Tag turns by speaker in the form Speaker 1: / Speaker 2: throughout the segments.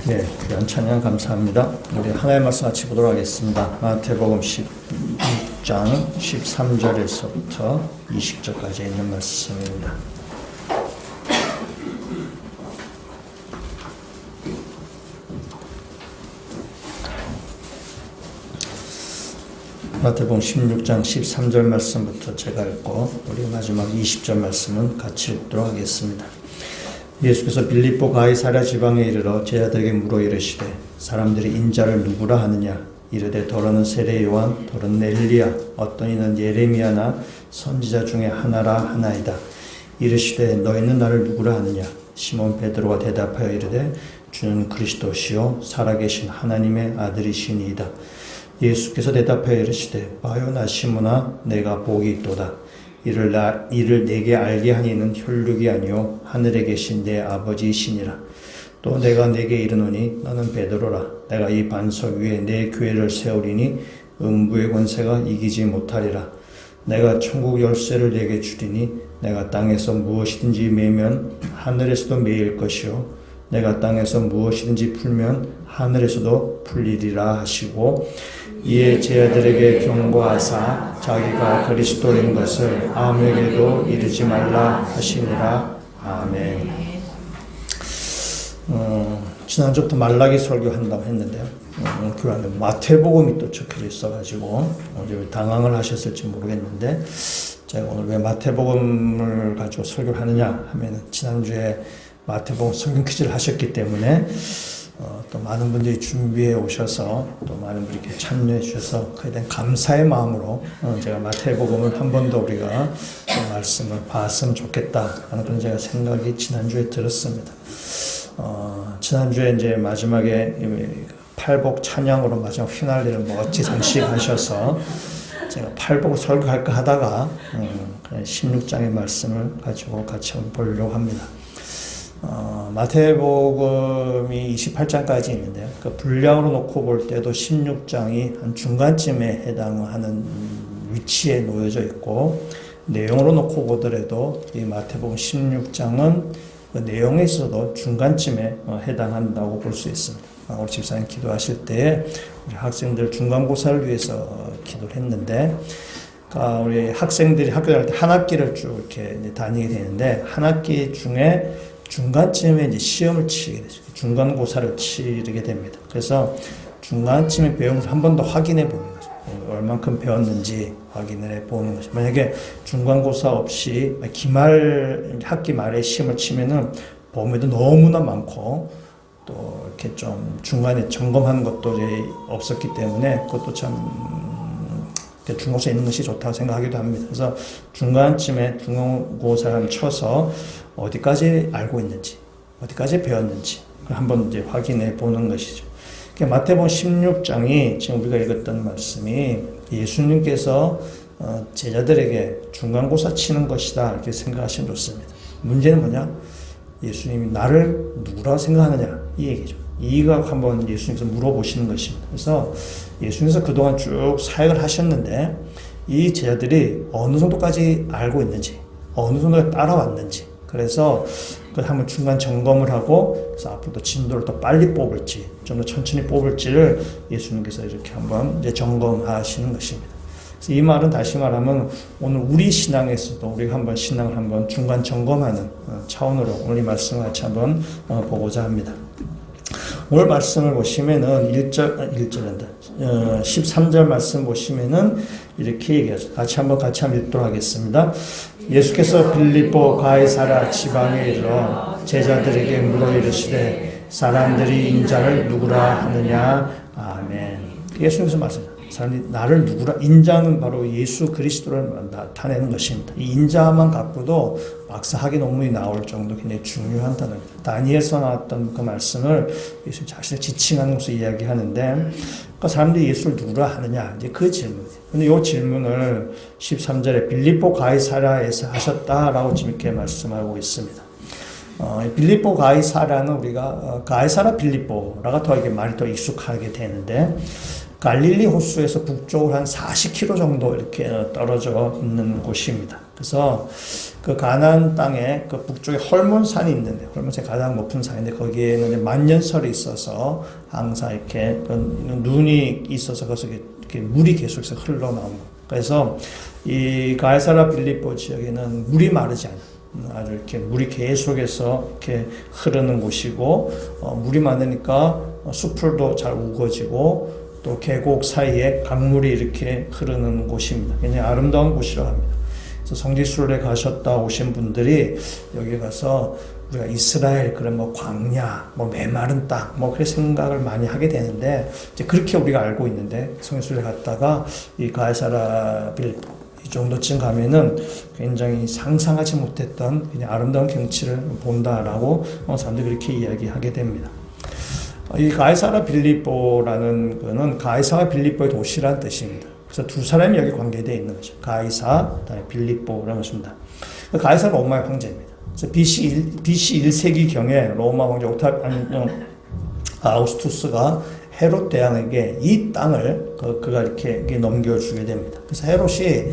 Speaker 1: 네, 귀한 찬양 감사합니다. 우리 하나의 말씀 같이 보도록 하겠습니다. 마태복음 16장 13절에서부터 20절까지 있는 말씀입니다. 마태복음 16장 13절 말씀부터 제가 읽고 우리 마지막 20절 말씀은 같이 읽도록 하겠습니다. 예수께서 빌립보 가이사랴 지방에 이르러 제자들에게 물어 이르시되 사람들이 인자를 누구라 하느냐 이르되 더러는 세례 요한 더러는 엘리야 어떤 이는 예레미야나 선지자 중에 하나라 하나이다. 이르시되 너희는 나를 누구라 하느냐 시몬 베드로가 대답하여 이르되 주는 그리스도시요 살아계신 하나님의 아들이시니이다. 예수께서 대답하여 이르시되 바요 나 시몬아 내가 복이 있도다. 이를 내게 알게 하니 이는 혈육이 아니요 하늘에 계신 내 아버지이시니라. 또 내가 내게 이르노니 너는 베드로라. 내가 이 반석 위에 내 교회를 세우리니 음부의 권세가 이기지 못하리라. 내가 천국 열쇠를 내게 주리니 내가 땅에서 무엇이든지 매면 하늘에서도 매일 것이요 내가 땅에서 무엇이든지 풀면 하늘에서도 풀리리라 하시고 이에 제자들에게 경고하사 자기가 그리스도인 것을 아무에게도 이르지 말라 하시니라. 아멘. 지난주부터 말라기 설교한다고 했는데요. 그 안에 마태복음이 또 적혀져 있어가지고 당황을 하셨을지 모르겠는데 제가 오늘 왜 마태복음을 가지고 설교를 하느냐 하면 지난주에 마태복음 성경 퀴즈를 하셨기 때문에 또 많은 분들이 준비해 오셔서 또 많은 분들이 참여해 주셔서 그에 대한 감사의 마음으로 제가 마태복음을 한 번 더 우리가 말씀을 봤으면 좋겠다 하는 그런 제가 생각이 지난주에 들었습니다. 지난주에 이제 마지막에 팔복 찬양으로 마지막 휘날리를 멋지 장식하셔서 제가 팔복을 설교할까 하다가 16장의 말씀을 가지고 같이 한번 보려고 합니다. 마태복음이 28장까지 있는데요. 그 분량으로 놓고 볼 때도 16장이 한 중간쯤에 해당하는 위치에 놓여져 있고 내용으로 놓고 보더라도 이 마태복음 16장은 그 내용에 있어도 중간쯤에 해당한다고 볼 수 있습니다. 우리 집사님 기도하실 때 우리 학생들 중간고사를 위해서 기도를 했는데 우리 학생들이 학교 다닐 때 한 학기를 쭉 이렇게 다니게 되는데 한 학기 중에 중간쯤에 이제 시험을 치게 되죠. 중간고사를 치르게 됩니다. 그래서 중간쯤에 배운 것을 한 번 더 확인해 보는 거죠. 얼만큼 배웠는지 확인을 해 보는 거죠. 만약에 중간고사 없이 학기 말에 시험을 치면은 범위도 너무나 많고 또 이렇게 좀 중간에 점검하는 것도 이제 없었기 때문에 그것도 참 중간고사에 있는 것이 좋다고 생각하기도 합니다. 그래서 중간쯤에 중간고사를 쳐서 어디까지 알고 있는지, 어디까지 배웠는지 한번 이제 확인해 보는 것이죠. 마태복음 16장이 지금 우리가 읽었던 말씀이 예수님께서 제자들에게 중간고사 치는 것이다 이렇게 생각하시면 좋습니다. 문제는 뭐냐? 예수님이 나를 누구라고 생각하느냐 이 얘기죠. 이가 한번 예수님께서 물어보시는 것입니다. 그래서 예수님께서 그동안 쭉 사역을 하셨는데 이 제자들이 어느 정도까지 알고 있는지, 어느 정도 따라왔는지, 그래서 그 한번 중간 점검을 하고 그래서 앞으로 진도를 더 빨리 뽑을지, 좀 더 천천히 뽑을지를 예수님께서 이렇게 한번 이제 점검하시는 것입니다. 그래서 이 말은 다시 말하면 오늘 우리 신앙에서도 우리가 한번 신앙을 한번 중간 점검하는 차원으로 오늘 이 말씀을 같이 한번 보고자 합니다. 오늘 말씀을 보시면은 13절 말씀 보시면은 이렇게 얘기하죠. 같이 한번 읽도록 하겠습니다. 예수께서 빌립보 가이사랴 지방에 이르러 제자들에게 물어 이르시되 사람들이 인자를 누구라 하느냐. 아멘. 예수님께서 말씀하셨습니다. 사람들이 나를 누구라, 인자는 바로 예수 그리스도를 나타내는 것입니다. 이 인자만 갖고도 막사 학위 논문이 나올 정도 굉장히 중요한 단어입니다. 다니엘서 나왔던 그 말씀을 예수 자신을 지칭하는 것을 이야기하는데 그 사람들이 예수를 누구라 하느냐 이제 그 질문이에요. 근데 이 질문을 13절에 빌립보 가이사랴에서 하셨다라고 지금 이렇게 말씀하고 있습니다. 빌립보 가이사랴는 우리가 가이사랴 빌립보라가 더 이게 말이 더 익숙하게 되는데 갈릴리 호수에서 북쪽으로 한 40km 정도 이렇게 떨어져 있는 곳입니다. 그래서 그 가나안 땅에 그 북쪽에 헐몬산이 있는데, 헐몬산이 가장 높은 산인데 거기에는 만년설이 있어서 항상 이렇게 눈이 있어서 거기서 이렇게 물이 계속해서 흘러나옵니다. 그래서 이 가이사라 빌립보 지역에는 물이 마르지 않아요. 아주 이렇게 물이 계속해서 이렇게 흐르는 곳이고, 물이 많으니까 숲풀도 잘 우거지고, 또 계곡 사이에 강물이 이렇게 흐르는 곳입니다. 굉장히 아름다운 곳이라고 합니다. 그래서 성지순례 가셨다 오신 분들이 여기 가서 우리가 이스라엘 그런 뭐 광야, 뭐 메마른 땅, 뭐 그런 생각을 많이 하게 되는데, 이제 그렇게 우리가 알고 있는데, 성지순례 갔다가 이 가이사라 빌립보 이 정도쯤 가면은 굉장히 상상하지 못했던 그냥 아름다운 경치를 본다라고 사람들이 그렇게 이야기하게 됩니다. 이 가이사라 빌립보라는 거는 가이사와 빌립보의 도시라는 뜻입니다. 그래서 두 사람이 여기 관계되어 있는 거죠. 가이사, 그다음에 빌립보라는 것입니다. 가이사 로마의 황제입니다. 그래서 BC 1세기경에 로마 황제 아우구스투스가 헤롯 대왕에게 이 땅을 그가 이렇게 넘겨주게 됩니다. 그래서 헤롯이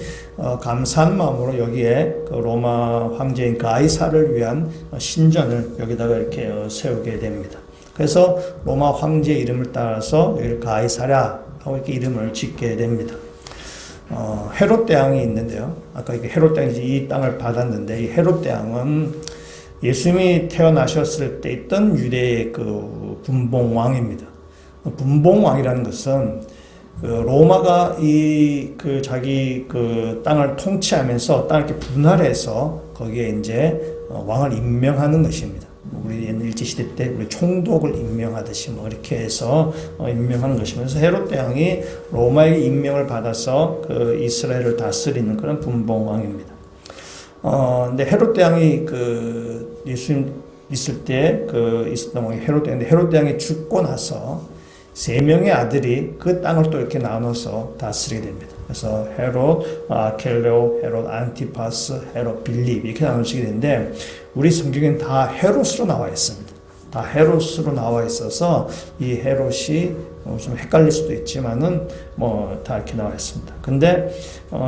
Speaker 1: 감사한 마음으로 여기에 그 로마 황제인 가이사를 위한 신전을 여기다가 이렇게 세우게 됩니다. 그래서 로마 황제의 이름을 따라서 여기를 가이사랴 하고 이렇게 이름을 짓게 됩니다. 헤롯 대왕이 있는데요. 아까 이게 헤롯 대왕이 이 땅을 받았는데, 이 헤롯 대왕은 예수님이 태어나셨을 때 있던 유대의 그 분봉왕입니다. 분봉왕이라는 것은 그 로마가 자기 그 땅을 통치하면서 땅을 이렇게 분할해서 거기에 이제 왕을 임명하는 것입니다. 우리 옛날 일제시대 때 우리 총독을 임명하듯이 뭐 이렇게 해서 임명하는 것이면서 헤롯 대왕이 로마의 임명을 받아서 그 이스라엘을 다스리는 그런 분봉왕입니다. 근데 헤롯 대왕이 그 예수님 있을 때 있었던 왕이 헤롯 대왕인데, 헤롯 대왕이 죽고 나서 세 명의 아들이 그 땅을 또 이렇게 나눠서 다스리게 됩니다. 그래서 헤롯 아켈레오, 헤롯 안티파스, 헤롯 빌립 이렇게 나눠지게 되는데, 우리 성경에는 다 헤롯으로 나와 있습니다. 다 헤롯으로 나와 있어서 이 헤롯이 좀 헷갈릴 수도 있지만은 뭐 다 이렇게 나와 있습니다. 근데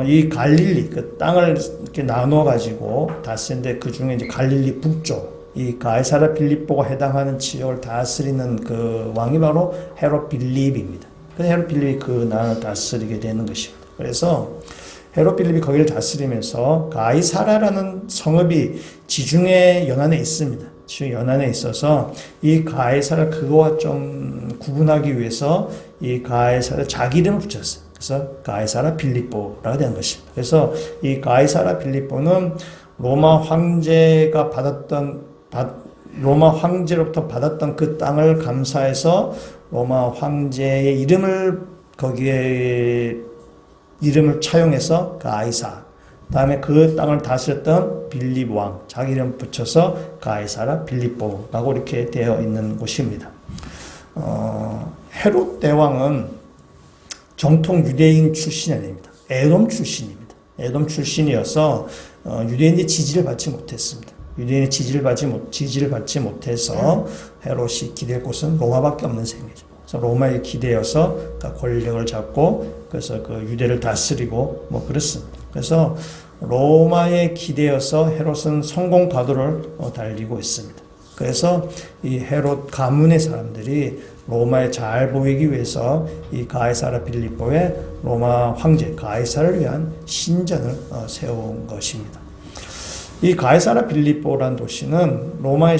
Speaker 1: 이 갈릴리 그 땅을 이렇게 나눠 가지고 다스리는데, 그 중에 이제 갈릴리 북쪽 이 가이사라 빌립보가 해당하는 지역을 다스리는 그 왕이 바로 헤롯 빌립입니다. 그래서 헤롯 빌립이 그 나라를 다스리게 되는 것입니다. 그래서 헤롯 빌립이 거기를 다스리면서 가이사라라는 성읍이 지중해 연안에 있습니다. 지중해 연안에 있어서 이 가이사라 그거와 좀 구분하기 위해서 이 가이사라 자기 이름을 붙였어요. 그래서 가이사라 빌립보라고 된 것입니다. 그래서 이 가이사라 빌립보는 로마 황제로부터 받았던 그 땅을 감사해서 로마 황제의 이름을 거기에 이름을 차용해서 가이사, 다음에 그 땅을 다스렸던 빌립 왕, 자기 이름 붙여서 가이사라 빌립보라고 이렇게 되어 있는 곳입니다. 헤롯 대왕은 정통 유대인 출신이 아닙니다. 에돔 출신입니다. 에돔 출신이어서 유대인의 지지를 받지 못했습니다. 유대인의 지지를 받지 못해서 헤롯이 기댈 곳은 로마밖에 없는 셈이죠. 그래서 로마에 기대어서 권력을 잡고 그래서 그 유대를 다스리고 뭐 그렇습니다. 그래서 로마에 기대어서 헤롯은 성공 가도를 달리고 있습니다. 그래서 이 헤롯 가문의 사람들이 로마에 잘 보이기 위해서 이 가이사라 빌립보에 로마 황제 가이사를 위한 신전을 세운 것입니다. 이 가이사라 빌립보라는 도시는 로마의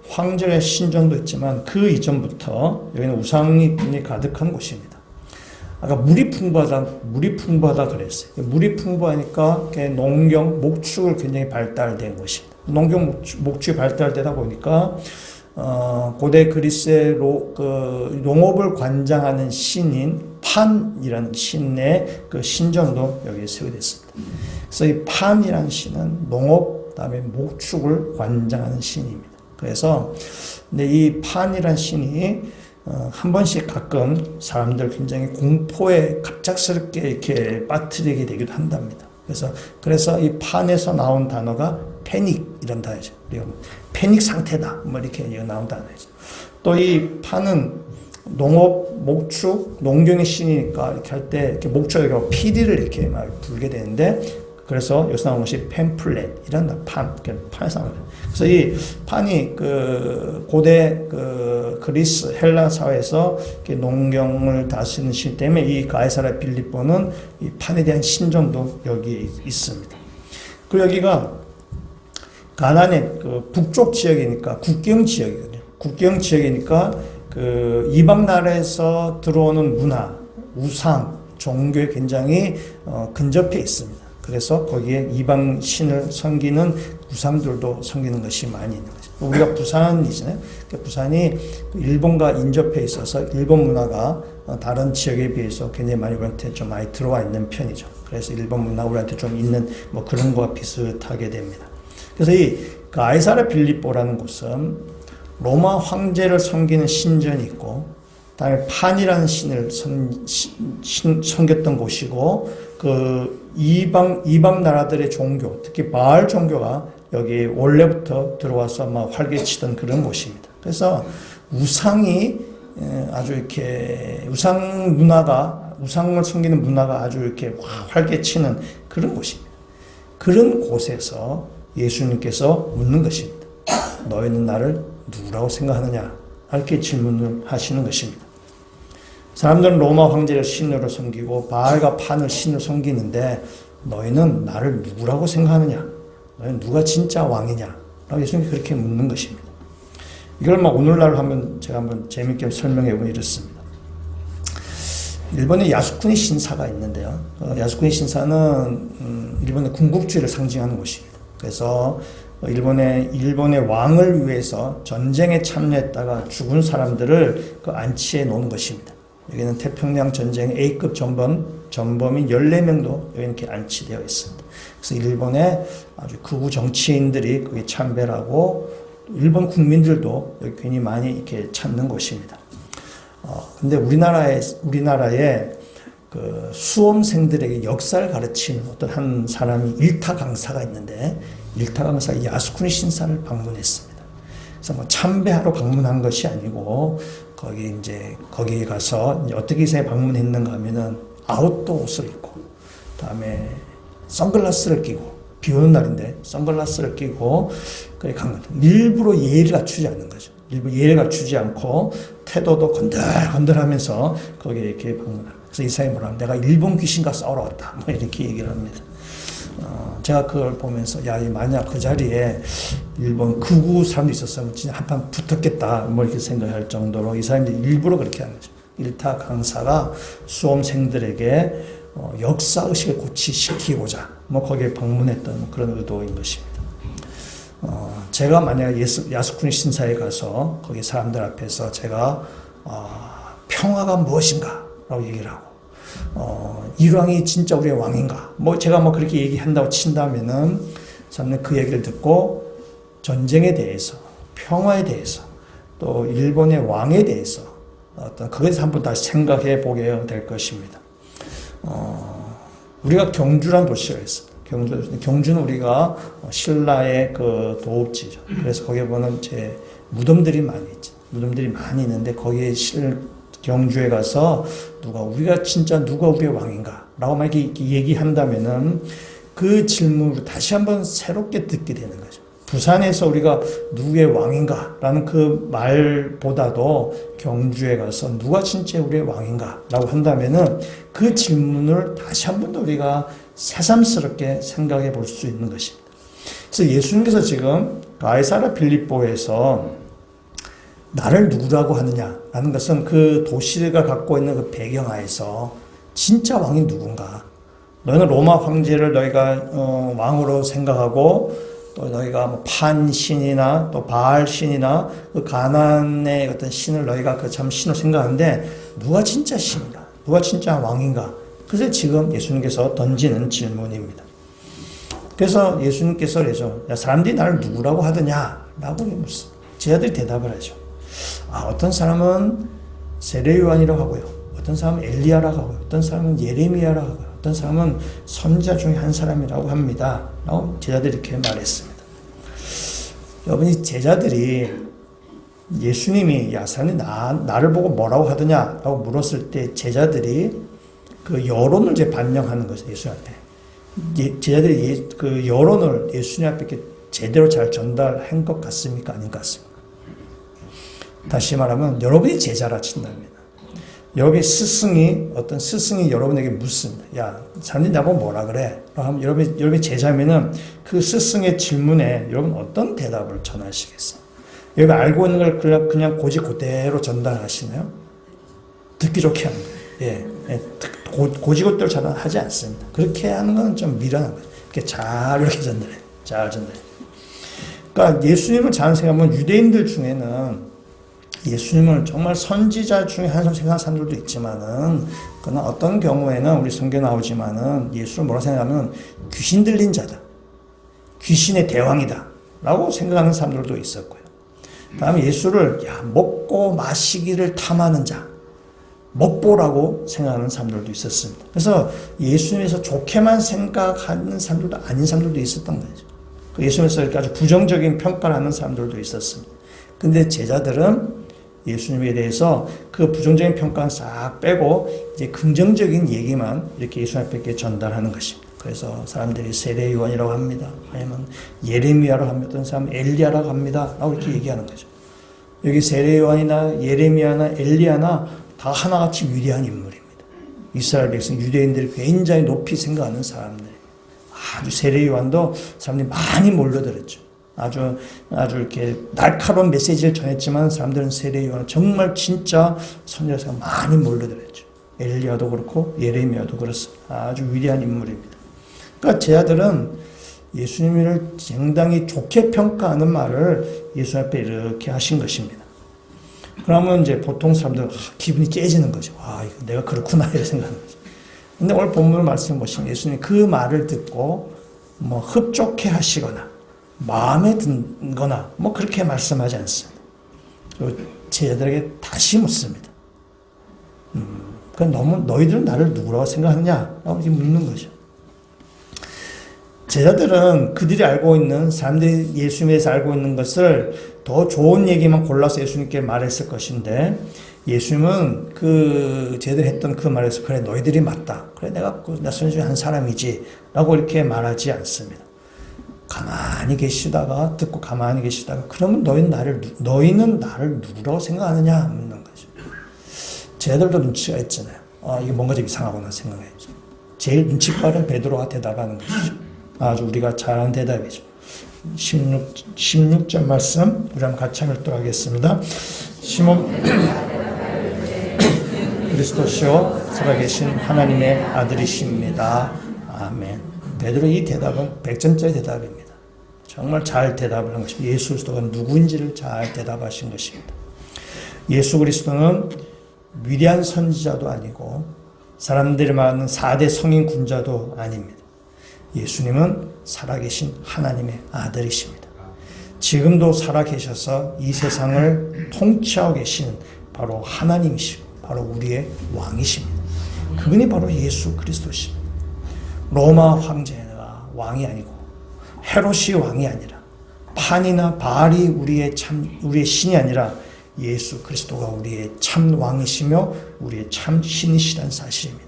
Speaker 1: 황제의 신전도 있지만 그 이전부터 여기는 우상이 가득한 곳입니다. 아까 물이 풍부하다 그랬어요. 물이 풍부하니까 농경, 목축을 굉장히 발달된 것입니다. 농경, 목축이 발달되다 보니까 고대 그리스의 농업을 관장하는 신인 판이라는 신의 그 신전도 여기에 세워졌습니다. 그래서 이 판이라는 신은 농업, 그다음에 목축을 관장하는 신입니다. 그래서 근데 이 판이라는 신이 한 번씩 가끔 사람들 굉장히 공포에 갑작스럽게 이렇게 빠뜨리게 되기도 한답니다. 그래서 이 판에서 나온 단어가 패닉 이런 단어죠. 패닉 상태다 뭐 이렇게 나온 단어죠. 또 이 판은 농업, 목축, 농경의 신이니까 이렇게 할 때 이렇게 목축에 피리를 이렇게 막 불게 되는데 그래서 여기서 나오는 것이 팸플렛, 이런 판에서 나오는 거예요. 그래서 이 판이 그 고대 그 그리스 헬라 사회에서 농경을 다스리는 시 때문에 이 가이사랴 빌립보는 이 판에 대한 신전도 여기에 있습니다. 그리고 여기가 가나안의 그 북쪽 지역이니까 국경 지역이거든요. 국경 지역이니까 그 이방 나라에서 들어오는 문화, 우상, 종교에 굉장히 근접해 있습니다. 그래서 거기에 이방 신을 섬기는 우상들도 섬기는 것이 많이 있는 거죠. 우리가 부산이잖아요. 부산이 일본과 인접해 있어서 일본 문화가 다른 지역에 비해서 굉장히 많이 우리한테 좀 많이 들어와 있는 편이죠. 그래서 일본 문화 우리한테 좀 있는 뭐 그런 거와 비슷하게 됩니다. 그래서 이 가이사랴 빌립보라는 곳은 로마 황제를 섬기는 신전이 있고, 다음에 판이라는 신을 섬겼던 곳이고, 그 이방 나라들의 종교, 특히 바알 종교가 여기 원래부터 들어와서 막 활개치던 그런 곳입니다. 그래서 우상이 아주 이렇게 우상을 섬기는 문화가 아주 이렇게 활개치는 그런 곳입니다. 그런 곳에서 예수님께서 묻는 것입니다. 너희는 나를 누구라고 생각하느냐? 이렇게 질문을 하시는 것입니다. 사람들은 로마 황제를 신으로 섬기고 바알과 판을 신으로 섬기는데 너희는 나를 누구라고 생각하느냐? 너희는 누가 진짜 왕이냐? 라고 예수님이 그렇게 묻는 것입니다. 이걸 오늘날 제가 한번 재밌게 설명해 보면 이렇습니다. 일본에 야스쿠니 신사가 있는데요. 야스쿠니 신사는 일본의 군국주의를 상징하는 곳입니다. 그래서 일본의 왕을 위해서 전쟁에 참여했다가 죽은 사람들을 안치해 놓은 것입니다. 여기는 태평양 전쟁 A급 전범인 14명도 여기 이렇게 안치되어 있습니다. 그래서 일본의 아주 극우 정치인들이 거기 참배하고 일본 국민들도 여기 굉장히 많이 이렇게 찾는 곳입니다. 근데 우리나라에 그 수험생들에게 역사를 가르치는 어떤 한 사람이 일타 강사가 있는데, 일타 강사가 야스쿠니 신사를 방문했습니다. 그래서 참배하러 방문한 것이 아니고, 거기 가서 어떻게 해서 방문했는가 하면은 아웃도어 옷을 입고, 다음에 선글라스를 끼고, 비 오는 날인데 선글라스를 끼고 거기 간 거죠. 일부러 예의를 갖추지 않는 거죠. 일부러 예의를 갖추지 않고 태도도 건들건들하면서 거기에 이렇게 방문합니다. 그래서 이 사람이 뭐라, 내가 일본 귀신과 싸우러 왔다, 이렇게 얘기를 합니다. 제가 그걸 보면서 만약 그 자리에 일본 극우 사람도 있었으면 진짜 한판 붙었겠다, 이렇게 생각할 정도로 이 사람들이 일부러 그렇게 하는 거죠. 일타 강사가 수험생들에게 역사의식을 고취시키고자 거기에 방문했던 그런 의도인 것입니다. 제가 만약 야스쿠니 신사에 가서 거기 사람들 앞에서 제가 평화가 무엇인가 라고 얘기를 하고, 일왕이 진짜 우리의 왕인가, 제가 그렇게 얘기한다고 친다면은 저는 그 얘기를 듣고 전쟁에 대해서, 평화에 대해서, 또 일본의 왕에 대해서 그것에 대해서 한번 다시 생각해 보게 될 것입니다. 우리가 경주란 도시가 있어요. 경주는 우리가 신라의 그 도읍지죠. 그래서 거기에 보면 무덤들이 많이 있죠. 무덤들이 많이 있는데 거기에 경주에 가서 누가 우리의 왕인가? 라고 막 이렇게 얘기한다면은 그 질문을 다시 한번 새롭게 듣게 되는 거죠. 부산에서 우리가 누구의 왕인가? 라는 그 말보다도 경주에 가서 누가 진짜 우리의 왕인가? 라고 한다면은 그 질문을 다시 한 번 더 우리가 새삼스럽게 생각해 볼 수 있는 것입니다. 그래서 예수님께서 지금 가이사랴 빌립보에서 나를 누구라고 하느냐라는 것은 그 도시가 갖고 있는 그 배경하에서 진짜 왕이 누군가? 너희는 로마 황제를 너희가 왕으로 생각하고, 또 너희가 판신이나 또 바알신이나 그 가나안의 어떤 신을 너희가 그 참 신으로 생각하는데 누가 진짜 신인가? 누가 진짜 왕인가? 그래서 지금 예수님께서 던지는 질문입니다. 그래서 예수님께서 그러죠. 사람들이 나를 누구라고 하더냐? 라고 묻습니다. 제자들이 대답을 하죠. 어떤 사람은 세례 요한이라고 하고요. 어떤 사람은 엘리야라고 하고요. 어떤 사람은 예레미야라고 하고요. 어떤 사람은 선지자 중에 한 사람이라고 합니다. 라고 제자들이 이렇게 말했습니다. 여러분, 이 제자들이 예수님이 사람이 나를 보고 뭐라고 하더냐? 라고 물었을 때 제자들이 그 여론을 반영하는 거죠, 예수한테. 제자들이 그 여론을 예수님 앞에 이렇게 제대로 잘 전달한 것 같습니까? 아닌 것 같습니까? 다시 말하면 여러분이 제자라 친답니다. 여기 어떤 스승이 여러분에게 묻습니다. 야, 사람들이 나보고 뭐라 그래? 하면 여러분이 제자면은 그 스승의 질문에 여러분 어떤 대답을 전하시겠어요? 여러분 알고 있는 걸 그냥 고지 그대로 전달하시나요? 듣기 좋게 하는 거예요. 예. 고지고대로 전달하지 않습니다. 그렇게 하는 건 좀 미련한 거죠. 이렇게 전달해요. 잘 전달해요. 그러니까 예수님을 잘 생각하면 유대인들 중에는 예수님을 정말 선지자 중에 한 사람 생각하는 사람들도 있지만은, 그러나 어떤 경우에는 우리 성경에 나오지만은 예수를 뭐라 생각하면 귀신 들린 자다. 귀신의 대왕이다. 라고 생각하는 사람들도 있었고요. 다음에 예수를 먹고 마시기를 탐하는 자. 먹보라고 생각하는 사람들도 있었습니다. 그래서 예수님에서 좋게만 생각하는 사람들도 아닌 사람들도 있었던 거죠. 예수님에서 이렇게 아주 부정적인 평가를 하는 사람들도 있었습니다. 근데 제자들은 예수님에 대해서 그 부정적인 평가는 싹 빼고 이제 긍정적인 얘기만 이렇게 예수님 앞에 전달하는 것입니다. 그래서 사람들이 세례 요한이라고 합니다. 아니면 예레미야라고 합니다. 어떤 사람은 엘리야라고 합니다. 라고 이렇게 얘기하는 거죠. 여기 세례 요한이나 예레미야나 엘리야나 다 하나같이 위대한 인물입니다. 이스라엘 백성, 유대인들이 굉장히 높이 생각하는 사람들. 아주 세례 요한도 사람들이 많이 몰려들었죠. 아주 이렇게 날카로운 메시지를 전했지만 사람들은 세례 요한은 정말 진짜 선지자가 많이 몰려들었죠. 엘리야도 그렇고 예레미야도 그렇습니다. 아주 위대한 인물입니다. 그러니까 제자들은 예수님을 상당히 좋게 평가하는 말을 예수 앞에 이렇게 하신 것입니다. 그러면 이제 보통 사람들은 기분이 째지는 거죠. 이거 내가 그렇구나 이렇게 생각하는 거죠. 근데 오늘 본문 말씀 보시면 예수님이 그 말을 듣고 흡족해 하시거나 마음에 든거나 그렇게 말씀하지 않습니다. 제자들에게 다시 묻습니다. 너희들은 나를 누구라고 생각하느냐? 라고 묻는 거죠. 제자들은 그들이 알고 있는, 사람들이 예수님에 대해서 알고 있는 것을 더 좋은 얘기만 골라서 예수님께 말했을 것인데, 예수님은 제자들이 했던 그 말에서, 그래, 너희들이 맞다. 그래, 내가 선지자 중에 한 사람이지. 라고 이렇게 말하지 않습니다. 가만히 계시다가, 듣고 가만히 계시다가, 그러면 너희는 나를 누구라고 생각하느냐? 묻는 거죠. 제자들도 눈치가 있잖아요. 이게 뭔가 좀 이상하구나 생각해야죠. 제일 눈치 빠른 베드로가 대답하는 것이죠. 아주 우리가 잘하는 대답이죠. 16절 말씀 우리 한번 같이 읽도록 하겠습니다. 시몬 그리스도시요 살아계신 하나님의 아들이십니다. 아멘. 베드로 이 대답은 100점짜리 대답입니다. 정말 잘 대답을 한 것입니다. 예수 그리스도가 누구인지를 잘 대답하신 것입니다. 예수 그리스도는 위대한 선지자도 아니고 사람들이 말하는 4대 성인 군자도 아닙니다. 예수님은 살아계신 하나님의 아들이십니다. 지금도 살아계셔서 이 세상을 통치하고 계신 바로 하나님이시고 바로 우리의 왕이십니다. 그분이 바로 예수 그리스도십니다. 로마 황제가 왕이 아니고 헤롯이 왕이 아니라 판이나 바알이 우리의 신이 아니라 예수 그리스도가 우리의 참 왕이시며 우리의 참 신이시라는 사실입니다.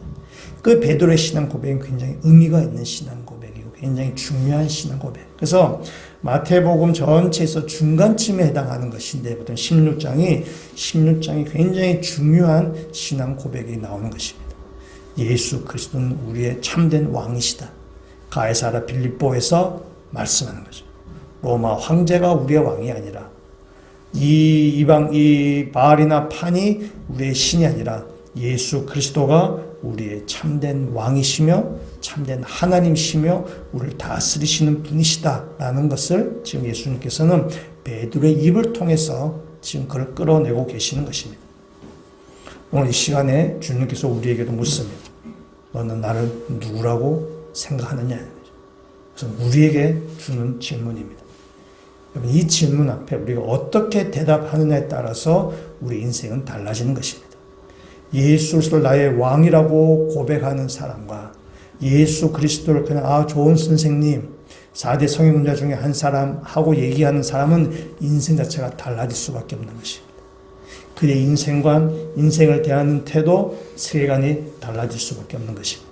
Speaker 1: 그 베드로의 신앙 고백은 굉장히 의미가 있는 신앙 고백이고 굉장히 중요한 신앙 고백. 그래서 마태복음 전체에서 중간쯤에 해당하는 것인데 보통 16장이 굉장히 중요한 신앙 고백이 나오는 것입니다. 예수 그리스도는 우리의 참된 왕이시다. 가이사랴 빌립보에서 말씀하는 거죠. 로마 황제가 우리의 왕이 아니라 이 바알이나 판이 우리의 신이 아니라 예수 그리스도가 우리의 참된 왕이시며 참된 하나님이시며 우리를 다스리시는 분이시다라는 것을 지금 예수님께서는 베드로의 입을 통해서 지금 그걸 끌어내고 계시는 것입니다. 오늘 이 시간에 주님께서 우리에게도 묻습니다. 너는 나를 누구라고 생각하느냐? 그래서 우리에게 주는 질문입니다. 이 질문 앞에 우리가 어떻게 대답하느냐에 따라서 우리 인생은 달라지는 것입니다. 예수 그리스도를 나의 왕이라고 고백하는 사람과 예수 그리스도를 그냥 좋은 선생님, 4대 성인군자 중에 한 사람 하고 얘기하는 사람은 인생 자체가 달라질 수밖에 없는 것입니다. 그의 인생관, 인생을 대하는 태도, 세계관이 달라질 수밖에 없는 것입니다.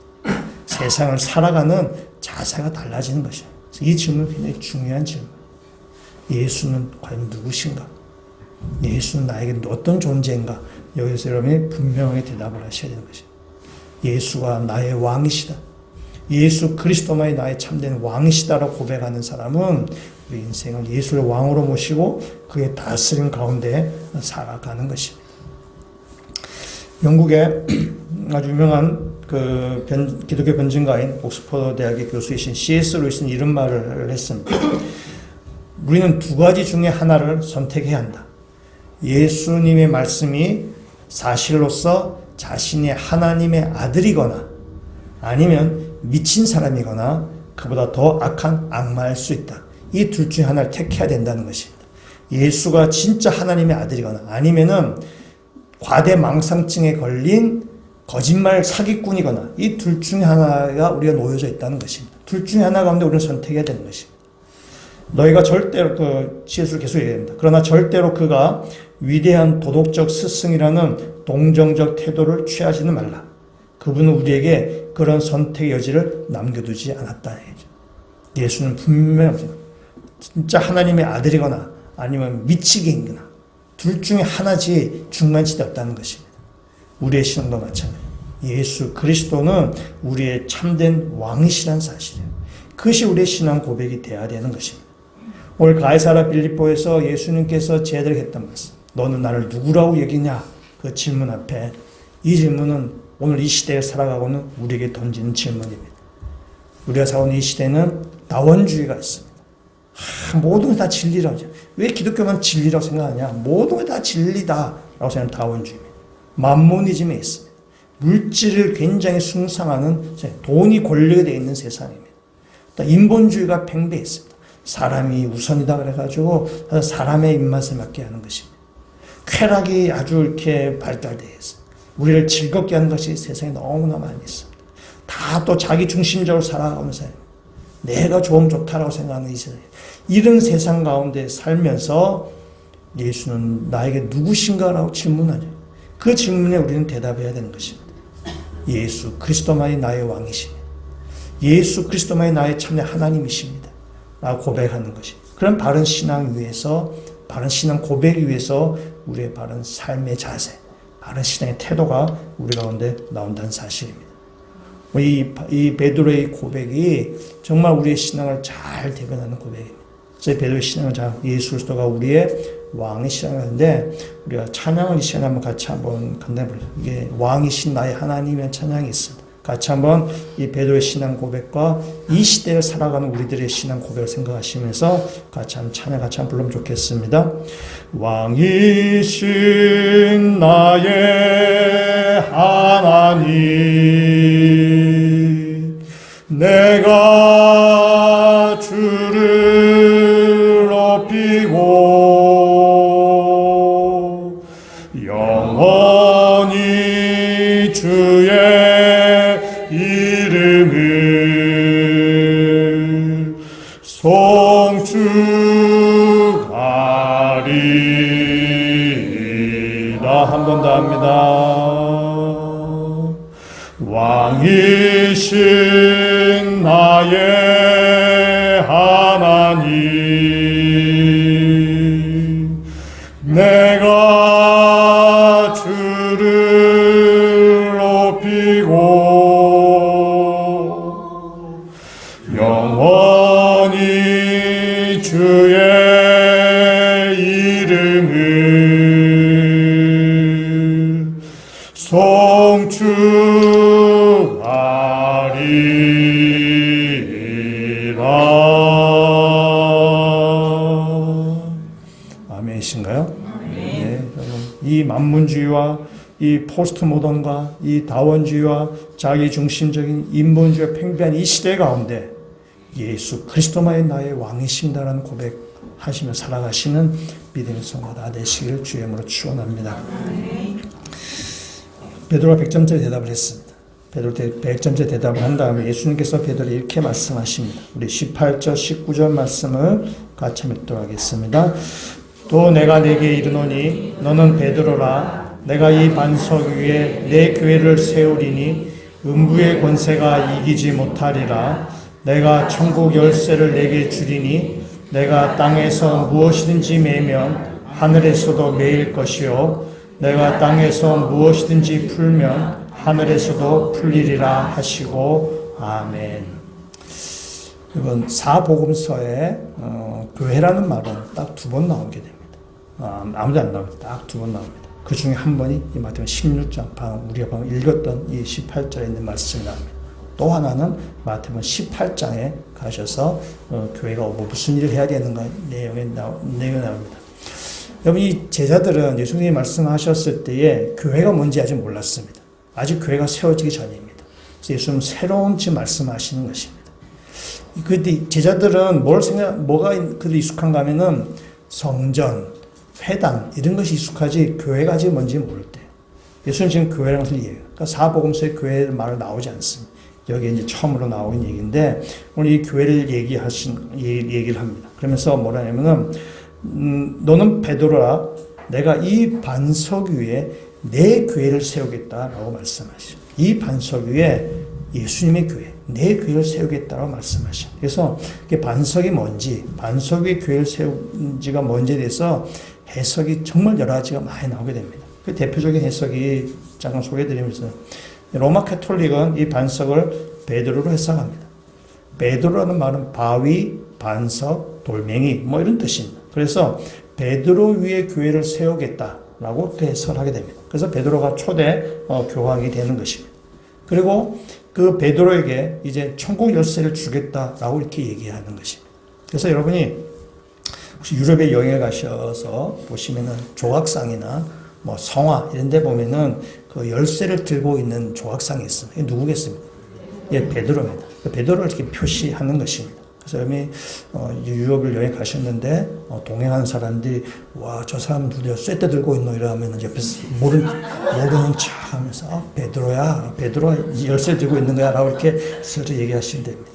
Speaker 1: 세상을 살아가는 자세가 달라지는 것이에요. 이 질문은 굉장히 중요한 질문. 예수는 과연 누구신가? 예수는 나에게 어떤 존재인가? 여기서 여러분이 분명하게 대답을 하셔야 되는 것이에요. 예수가 나의 왕이시다. 예수 그리스도만이 나의 참된 왕이시다라고 고백하는 사람은 우리 인생을 예수를 왕으로 모시고 그의 다스림 가운데 살아가는 것입니다. 영국의 아주 유명한 기독교 변증가인 옥스퍼드 대학의 교수이신 C.S. 루이스는 이런 말을 했습니다. 우리는 두 가지 중에 하나를 선택해야 한다. 예수님의 말씀이 사실로서 자신이 하나님의 아들이거나 아니면 미친 사람이거나 그보다 더 악한 악마일 수 있다. 이 둘 중에 하나를 택해야 된다는 것입니다. 예수가 진짜 하나님의 아들이거나 아니면은 과대망상증에 걸린 거짓말 사기꾼이거나 이 둘 중에 하나가 우리가 놓여져 있다는 것입니다. 둘 중에 하나 가운데 우리는 선택해야 되는 것입니다. 너희가 절대로 C.S.를 계속 얘기합니다. 그러나 절대로 그가 위대한 도덕적 스승이라는 동정적 태도를 취하지는 말라. 그분은 우리에게 그런 선택의 여지를 남겨두지 않았다는 얘기죠. 예수는 분명히 진짜 하나님의 아들이거나 아니면 미치게인거나 둘 중에 하나지 중간지대 없다는 것입니다. 우리의 신앙도 마찬가지예요. 예수 그리스도는 우리의 참된 왕이시라는 사실이에요. 그것이 우리의 신앙 고백이 되어야 되는 것입니다. 오늘 가이사랴 빌립보에서 예수님께서 제자들에게 했던 말씀, 너는 나를 누구라고 여기냐? 그 질문 앞에 이 질문은 오늘 이 시대에 살아가고는 우리에게 던지는 질문입니다. 우리가 살아오는 이 시대는 다원주의가 있습니다. 모든 게 다 진리라고. 왜 기독교만 진리라고 생각하냐? 모든 게 다 진리다라고 생각하는 다원주의입니다. 만모니즘에 있습니다. 물질을 굉장히 숭상하는 돈이 권력이 되어 있는 세상입니다. 또 인본주의가 팽배했습니다. 사람이 우선이다 그래가지고 사람의 입맛에 맞게 하는 것입니다. 쾌락이 아주 이렇게 발달되어 있습니다. 우리를 즐겁게 하는 것이 세상에 너무나 많이 있습니다. 다 또 자기 중심적으로 살아가는 사람. 내가 좋으면 좋다라고 생각하는 이 세상. 이런 세상 가운데 살면서 예수는 나에게 누구신가라고 질문하죠. 그 질문에 우리는 대답해야 되는 것입니다. 예수 그리스도만이 나의 왕이십니다. 예수 그리스도만이 나의 참된 하나님이십니다. 라고 고백하는 것이. 그런 바른 신앙 위에서, 바른 신앙 고백 위에서 우리의 바른 삶의 자세, 바른 신앙의 태도가 우리 가운데 나온다는 사실입니다. 이 베드로의 고백이 정말 우리의 신앙을 잘 대변하는 고백입니다. 그래서 베드로의 신앙은 예수 그리스도가 우리의 왕의 신앙인데 우리가 찬양을 이 시간에 한번 같이 한번 간단히 부르죠. 이게 왕이신 나의 하나님의 찬양이 있습니다. 같이 한번 이 베드로의 신앙 고백과 이 시대를 살아가는 우리들의 신앙 고백을 생각하시면서 같이 한번 찬양 같이 한번 부르면 좋겠습니다. 왕이신 나의 하나님 내가 주를 높이고 영원히 주의 이름을 송축하리이다. 한 번 더 합니다. 왕이신 나의 하나님 내가 주를 높이고 영원히 주의 이름을 송축하리라. 아멘이신가요? 네, 이 만문주의와 이 포스트 모던과 이 다원주의와 자기 중심적인 인본주의가 팽배한 이 시대 가운데 예수 그리스도만이 나의 왕이십니다라는 고백하시며 살아가시는 믿음의 성도가 되시기를 주의 이름으로 축원합니다. 베드로가 100점짜리 대답을 했습니다. 베드로 100점짜리 대답을 한 다음에 예수님께서 베드로에게 이렇게 말씀하십니다. 우리 18절 19절 말씀을 같이 한번 읽도록 하겠습니다. 또 내가 네게 이르노니 너는 베드로라. 내가 이 반석 위에 내 교회를 세우리니 음부의 권세가 이기지 못하리라. 내가 천국 열쇠를 내게 주리니 내가 땅에서 무엇이든지 매면 하늘에서도 매일 것이요 내가 땅에서 무엇이든지 풀면 하늘에서도 풀리리라 하시고 아멘. 이번 사복음서에 교회라는 말은 딱 두 번 나오게 됩니다. 아무도 안 나옵니다. 딱 두 번 나옵니다. 그 중에 한 번이 이 마태복음 16장, 우리가 방금 읽었던 이 18절에 있는 말씀이 나옵니다. 또 하나는 마태복음 18장에 가셔서 교회가 무슨 일을 해야 되는가 내용이 나옵니다. 여러분, 이 제자들은 예수님이 말씀하셨을 때에 교회가 뭔지 아직 몰랐습니다. 아직 교회가 세워지기 전입니다. 그래서 예수님은 새로운 지금 말씀하시는 것입니다. 그때 제자들은 뭐가 그들 익숙한가 하면은 성전, 회당 이런 것이 익숙하지 교회가 아직 뭔지 모를 때. 예수님 지금 교회라는 것을 얘기해요. 그러니까 사복음서에 교회 말은 나오지 않습니다. 여기 이제 처음으로 나오는 얘기인데 오늘 이 교회를 얘기를 합니다. 그러면서 뭐라냐면은 너는 베드로라 내가 이 반석 위에 내 교회를 세우겠다라고 말씀하시죠. 이 반석 위에 예수님의 교회, 내 교회를 세우겠다라고 말씀하시죠. 그래서 반석이 뭔지, 반석 위에 교회를 세운지가 뭔지에 대해서 해석이 정말 여러 가지가 많이 나오게 됩니다. 그 대표적인 해석이 잠깐 소개해드리면서 로마 카톨릭은 이 반석을 베드로로 해석합니다. 베드로라는 말은 바위, 반석, 돌멩이 뭐 이런 뜻입니다. 그래서 베드로 위에 교회를 세우겠다라고 그렇게 해석을 하게 됩니다. 그래서 베드로가 초대 교황이 되는 것입니다. 그리고 그 베드로에게 이제 천국 열쇠를 주겠다라고 이렇게 얘기하는 것입니다. 그래서 여러분이 혹시 유럽에 여행을 가셔서 보시면은 조각상이나 뭐 성화 이런 데 보면은 그 열쇠를 들고 있는 조각상이 있어요. 이게 누구겠습니까? 예, 베드로입니다. 베드로를 이렇게 표시하는 것입니다. 그래서 여러분이 유럽을 여행 가셨는데 동행하는 사람들이 와, 저 사람 누구야? 쇠대 들고 있노? 이러면 옆에서 모르는 척 하면서 베드로야, 베드로 열쇠 들고 있는 거야 라고 이렇게 슬쩍 얘기하시면 됩니다.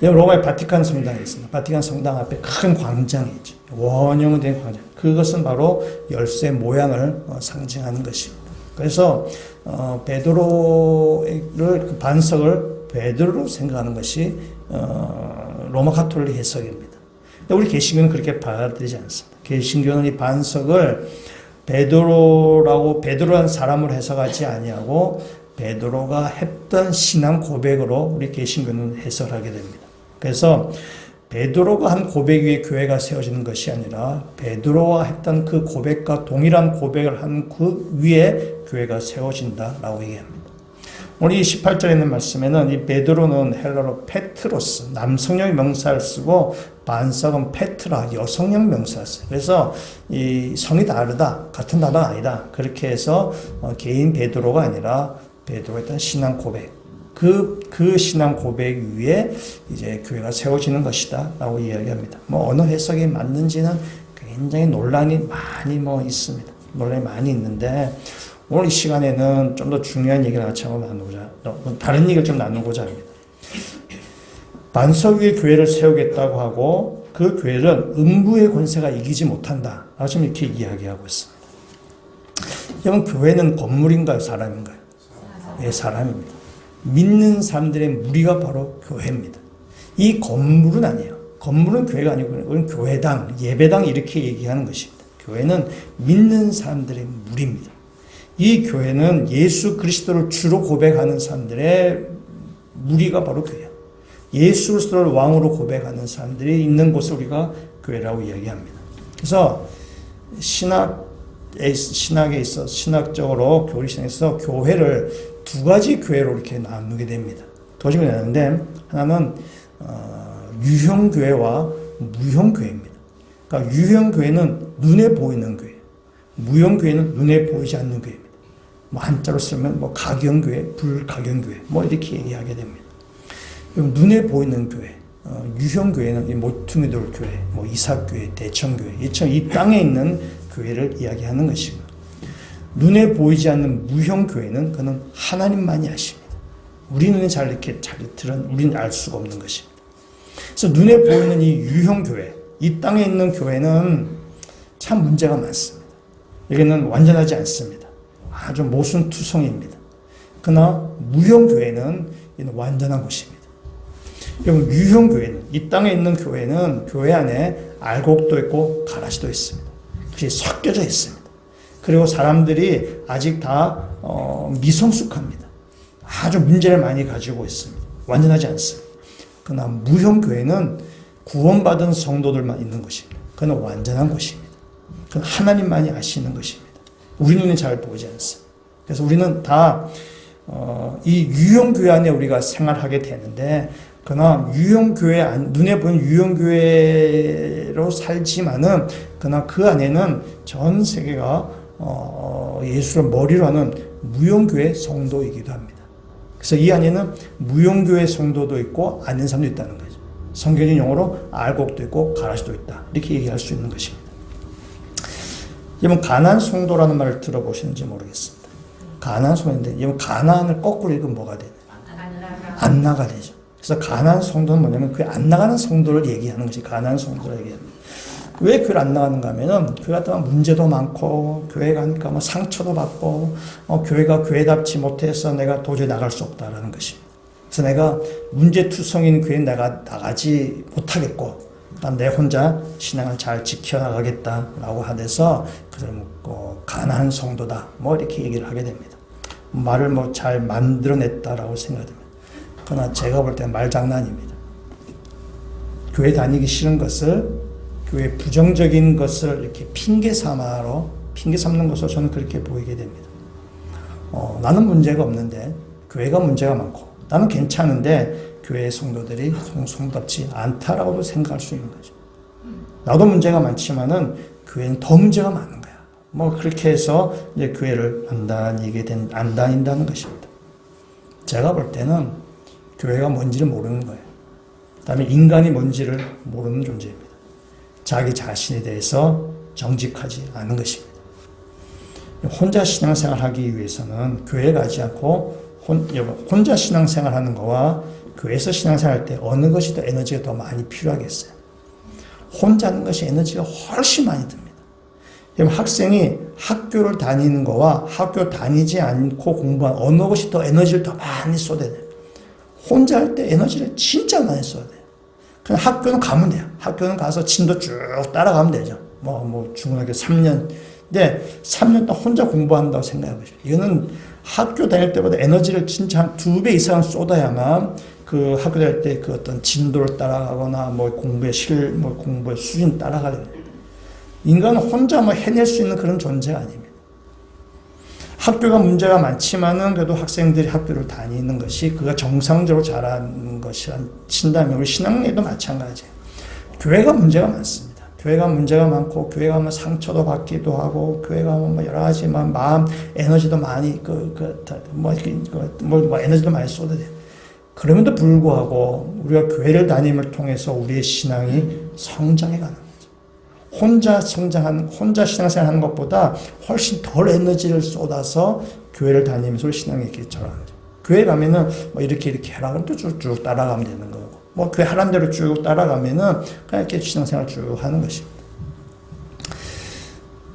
Speaker 1: 로마의 바티칸 성당이 있습니다. 바티칸 성당 앞에 큰 광장이 있죠. 원형은 된 광장. 그것은 바로 열쇠 모양을 상징하는 것입니다. 그래서 베드로를 그 반석을 베드로로 생각하는 것이 로마 가톨릭 해석입니다. 우리 개신교는 그렇게 받아들이지 않습니다. 개신교는 이 반석을 베드로라는 사람으로 해석하지 아니하고 베드로가 했던 신앙 고백으로 우리 개신교는 해석하게 됩니다. 그래서 베드로가 한 고백 위에 교회가 세워지는 것이 아니라 베드로가 했던 그 고백과 동일한 고백을 한 그 위에 교회가 세워진다라고 얘기합니다. 오늘 이 18절에 있는 말씀에는 이 베드로는 헬라로 페트로스, 남성형 명사를 쓰고 반석은 페트라, 여성형 명사를 써요. 그래서 이 성이 다르다, 같은 단어가 아니다. 그렇게 해서 개인 베드로가 아니라 베드로가 했던 신앙 고백, 그 신앙 고백 위에 이제 교회가 세워지는 것이다 라고 이야기합니다. 뭐 어느 해석이 맞는지는 굉장히 논란이 많이 있습니다. 논란이 많이 있는데 오늘 이 시간에는 좀 더 중요한 얘기를 같이 한번 나누고자, 다른 얘기를 좀 나누고자 합니다. 반석 위에 교회를 세우겠다고 하고 그 교회는 음부의 권세가 이기지 못한다 라고 지금 이렇게 이야기하고 있습니다. 여러분, 교회는 건물인가요? 사람인가요? 예, 사람입니다. 믿는 사람들의 무리가 바로 교회입니다. 이 건물은 아니에요. 건물은 교회가 아니고 우리는 교회당, 예배당 이렇게 얘기하는 것입니다. 교회는 믿는 사람들의 무리입니다. 이 교회는 예수 그리스도를 주로 고백하는 사람들의 무리가 바로 교회예요. 예수 그리스도를 왕으로 고백하는 사람들이 있는 곳을 우리가 교회라고 이야기합니다. 그래서 신학에 있어 신학적으로 교리신에서 교회를 두 가지 교회로 이렇게 나누게 됩니다. 두 가지가 나누는데 하나는 유형 교회와 무형 교회입니다. 그러니까 유형 교회는 눈에 보이는 교회, 무형 교회는 눈에 보이지 않는 교회입니다. 뭐 한자로 쓰면 뭐 가경 교회, 불가경 교회 뭐 이렇게 얘기하게 됩니다. 눈에 보이는 교회, 유형 교회는 이 모퉁이돌 교회, 뭐 이삭 교회, 대천 교회, 이 땅에 있는 교회를 이야기하는 것이고. 눈에 보이지 않는 무형 교회는 그는 하나님만이 아십니다. 우리 눈에 이렇게 우리는 알 수가 없는 것입니다. 그래서 눈에 보이는 이 유형 교회, 이 땅에 있는 교회는 참 문제가 많습니다. 여기는 완전하지 않습니다. 아주 모순투성입니다. 그러나 무형교회는 이는 완전한 곳입니다. 여러분, 유형교회는, 이 땅에 있는 교회는 교회 안에 알곡도 있고 가라지도 있습니다. 그것이 섞여져 있습니다. 그리고 사람들이 아직 다 미성숙합니다. 아주 문제를 많이 가지고 있습니다. 완전하지 않습니다. 그러나 무형교회는 구원받은 성도들만 있는 것입니다. 그건 완전한 것입니다. 그건 하나님만이 아시는 것입니다. 우리 눈에 잘 보이지 않습니다. 그래서 우리는 다 이 유형교회 안에 우리가 생활하게 되는데, 그러나 유형교회 눈에 보이는 유형교회로 살지만은, 그러나 그 안에는 전 세계가 예수를 머리로 하는 무형교회 성도이기도 합니다. 그래서 이 안에는 무형교회 성도도 있고 아닌 사람도 있다는 거죠. 성경적인 용어로 알곡도 있고 가라지도 있다, 이렇게 얘기할 수 있는 것입니다. 여러분, 가나안 성도라는 말을 들어보시는지 모르겠습니다. 가나안 성도인데, 여러분, 가나안을 거꾸로 읽으면 뭐가 되나요? 안 나가 되죠. 그래서 가나안 성도는 뭐냐면 그 안 나가는 성도를 얘기하는 것이 가나안 성도를 얘기합니다. 왜 교회를 안 나가는가 하면은, 교회 갔다 문제도 많고, 교회 가니까 뭐 상처도 받고, 교회가 교회답지 못해서 내가 도저히 나갈 수 없다라는 것이. 그래서 내가 문제투성인 교회에 내가 나가지 못하겠고, 내 혼자 신앙을 잘 지켜나가겠다라고 하면서, 그들은 가난한 성도다, 뭐 이렇게 얘기를 하게 됩니다. 말을 뭐 잘 만들어냈다라고 생각됩니다. 그러나 제가 볼 때는 말장난입니다. 교회 다니기 싫은 것을, 교회 부정적인 것을 이렇게 핑계 삼는 것으로 저는 그렇게 보이게 됩니다. 나는 문제가 없는데 교회가 문제가 많고, 나는 괜찮은데 교회 성도들이 성도답지 않다라고도 생각할 수 있는 거죠. 나도 문제가 많지만은 교회는 더 문제가 많은 거야. 뭐 그렇게 해서 이제 교회를 안 다닌다는 것입니다. 제가 볼 때는 교회가 뭔지를 모르는 거예요. 그다음에 인간이 뭔지를 모르는 존재입니다. 자기 자신에 대해서 정직하지 않은 것입니다. 혼자 신앙생활하기 위해서는 교회 가지 않고 혼자 신앙생활하는 거와 교회에서 신앙생활할 때 어느 것이 더 에너지가 더 많이 필요하겠어요? 혼자 하는 것이 에너지가 훨씬 많이 듭니다. 학생이 학교를 다니는 거와 학교 다니지 않고 공부한 어느 것이 더 에너지를 더 많이 쏟아야 돼요? 혼자 할 때 에너지를 진짜 많이 쏟아야 돼요. 그냥 학교는 가면 돼요. 학교는 가서 진도 쭉 따라가면 되죠. 중학교 3년. 근데 3년 동안 혼자 공부한다고 생각해 보시죠. 이거는 학교 다닐 때보다 에너지를 진짜 한 2배 이상 쏟아야만 그 학교 다닐 때 그 어떤 진도를 따라가거나 공부의 수준 따라가야 돼요. 인간은 혼자 해낼 수 있는 그런 존재가 아닙니다. 학교가 문제가 많지만은 그래도 학생들이 학교를 다니는 것이 그가 정상적으로 잘하는 것이라 친다면 우리 신앙에도 마찬가지예요. 교회가 문제가 많습니다. 교회가 문제가 많고 교회 가면 상처도 받기도 하고 교회 가면 여러 가지만 마음 에너지도 많이 에너지도 많이 쏟아야 돼요. 그럼에도 불구하고 우리가 교회를 다님을 통해서 우리의 신앙이 성장해 가는 거죠. 혼자 신앙생활 하는 것보다 훨씬 덜 에너지를 쏟아서 교회를 다니면서 신앙에 이렇게 절하는 거죠. 교회 가면은 이렇게 해라 그러면 또 쭉쭉 따라가면 되는 거고, 교회 하라는 대로 쭉 따라가면은 그냥 이렇게 신앙생활 쭉 하는 것입니다.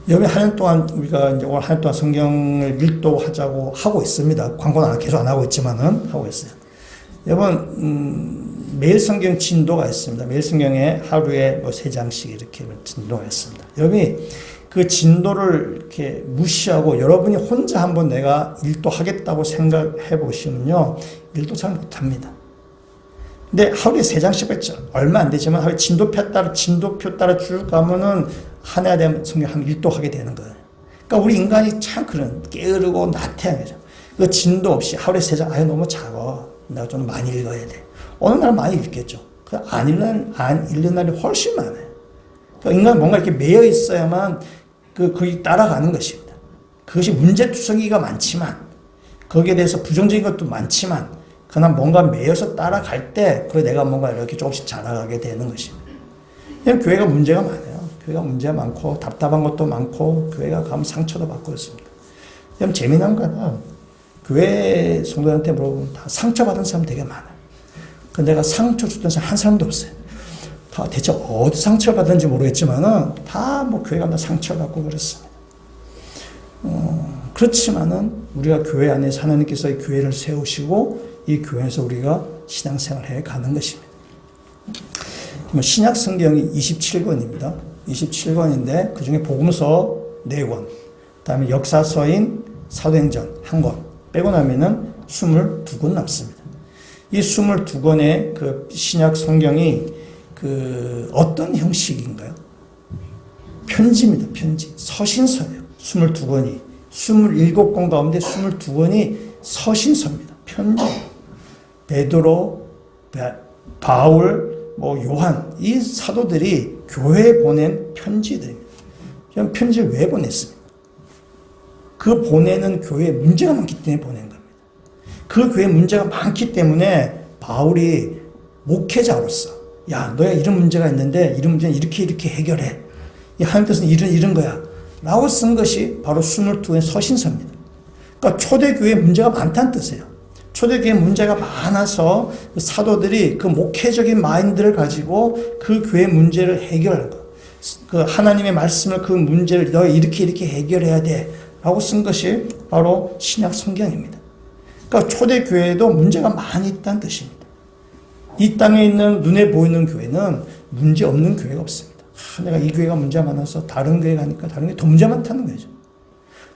Speaker 1: 여기 한 년 동안 우리가 이제 올 한 년 동안 성경을 밀도하자고 하고 있습니다. 광고는 계속 안 하고 있지만은 하고 있어요. 여러분, 매일 성경 진도가 있습니다. 매일 성경에 하루에 3장씩 이렇게 진도가 있습니다. 여러분이 그 진도를 이렇게 무시하고 여러분이 혼자 한번 내가 일도하겠다고 생각해 보시면요, 일도 잘 못합니다. 근데 하루에 3장씩 했죠. 얼마 안 되지만 하루에 진도표 따라 쭉 가면은 한 해가 되면 성경 한 일도하게 되는 거예요. 그러니까 우리 인간이 참 그런 게으르고 나태한 거죠. 그 진도 없이 하루에 3장, 너무 작아. 내가 좀 많이 읽어야 돼. 어느 날 많이 읽겠죠. 안 읽는 날이 훨씬 많아요. 그러니까 인간은 뭔가 이렇게 매여 있어야만 거기 따라가는 것입니다. 그것이 문제투성이가 많지만, 거기에 대해서 부정적인 것도 많지만, 그러나 뭔가 매여서 따라갈 때, 내가 뭔가 이렇게 조금씩 자라가게 되는 것입니다. 그냥 교회가 문제가 많아요. 교회가 문제가 많고, 답답한 것도 많고, 교회가 가면 상처도 받고 있습니다. 그냥 재미난 거는, 교회 성도한테 물어보면 다 상처받은 사람 되게 많아요. 근데 내가 상처 줬던 사람 한 사람도 없어요. 다 대체 어디 상처를 받았는지 모르겠지만은 다 교회 가면 상처받고 그랬습니다. 그렇지만은 우리가 교회 안에서 하나님께서 이 교회를 세우시고 이 교회에서 우리가 신앙생활을 해 가는 것입니다. 신약 성경이 27권입니다. 27권인데 그 중에 복음서 4권, 그다음에 역사서인 사도행전 1권 빼고 나면은 22권 남습니다. 이 22권의 그 신약 성경이 그 어떤 형식인가요? 편지입니다. 편지. 서신서예요. 22권이. 27권 가운데 22권이 서신서입니다. 편지. 베드로, 바울, 요한, 이 사도들이 교회에 보낸 편지들입니다. 그럼 편지를 왜 보냈습니까? 그 보내는 교회에 문제가 많기 때문에 보낸 겁니다. 그 교회에 문제가 많기 때문에 바울이 목회자로서, 야, 너야 이런 문제가 있는데 이런 문제는 이렇게 해결해. 이 하나님 뜻은 이런 거야. 라고 쓴 것이 바로 22권의 서신서입니다. 그러니까 초대교회에 문제가 많다는 뜻이에요. 초대교회에 문제가 많아서 그 사도들이 그 목회적인 마인드를 가지고 그 교회 문제를 해결한 거. 그 하나님의 말씀을 그 문제를 너 이렇게 해결해야 돼. 라고 쓴 것이 바로 신약 성경입니다. 그러니까 초대교회에도 문제가 많이 있다는 뜻입니다. 이 땅에 있는 눈에 보이는 교회는 문제 없는 교회가 없습니다. 내가 이 교회가 문제가 많아서 다른 교회 가니까 다른 교회 더 문제 많다는 거죠.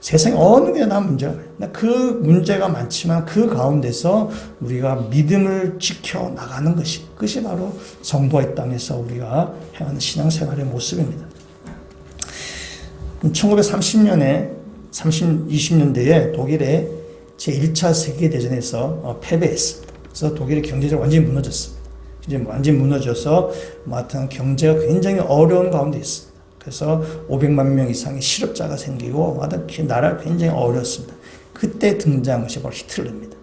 Speaker 1: 세상에 어느 교회나 다 문제가 많아요. 그 문제가 많지만 그 가운데서 우리가 믿음을 지켜 나가는 그것이 바로 성도의 땅에서 우리가 행하는 신앙생활의 모습입니다. 20년대에 독일의 제1차 세계대전에서 패배했습니다. 그래서 독일의 경제적으로 완전히 무너졌습니다. 이제 완전히 무너져서 하여튼 경제가 굉장히 어려운 가운데 있습니다. 그래서 500만 명 이상의 실업자가 생기고 하여튼 나라가 굉장히 어려웠습니다. 그때 등장한 것이 바로 히틀러입니다.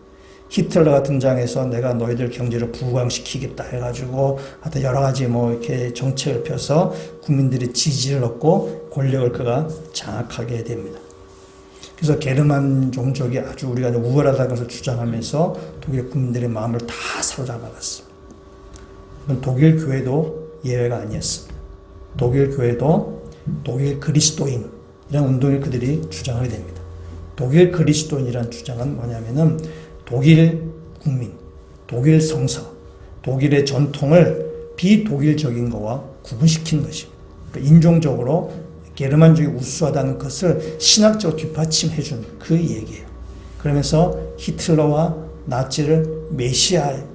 Speaker 1: 히틀러가 등장해서 내가 너희들 경제를 부강시키겠다 해가지고 하여튼 여러 가지 이렇게 정책을 펴서 국민들의 지지를 얻고 권력을 그가 장악하게 됩니다. 그래서 게르만 종족이 아주 우리가 우월하다는 것을 주장하면서 독일 국민들의 마음을 다 사로잡아갔습니다. 독일 교회도 예외가 아니었습니다. 독일 교회도 독일 그리스도인이라는 운동을 그들이 주장하게 됩니다. 독일 그리스도인이라는 주장은 뭐냐면은 독일 국민, 독일 성서, 독일의 전통을 비독일적인 것과 구분시키는 것입니다. 그러니까 인종적으로 게르만족이 우수하다는 것을 신학적으로 뒷받침해 주는 그 얘기예요. 그러면서 히틀러와 나치를 메시아할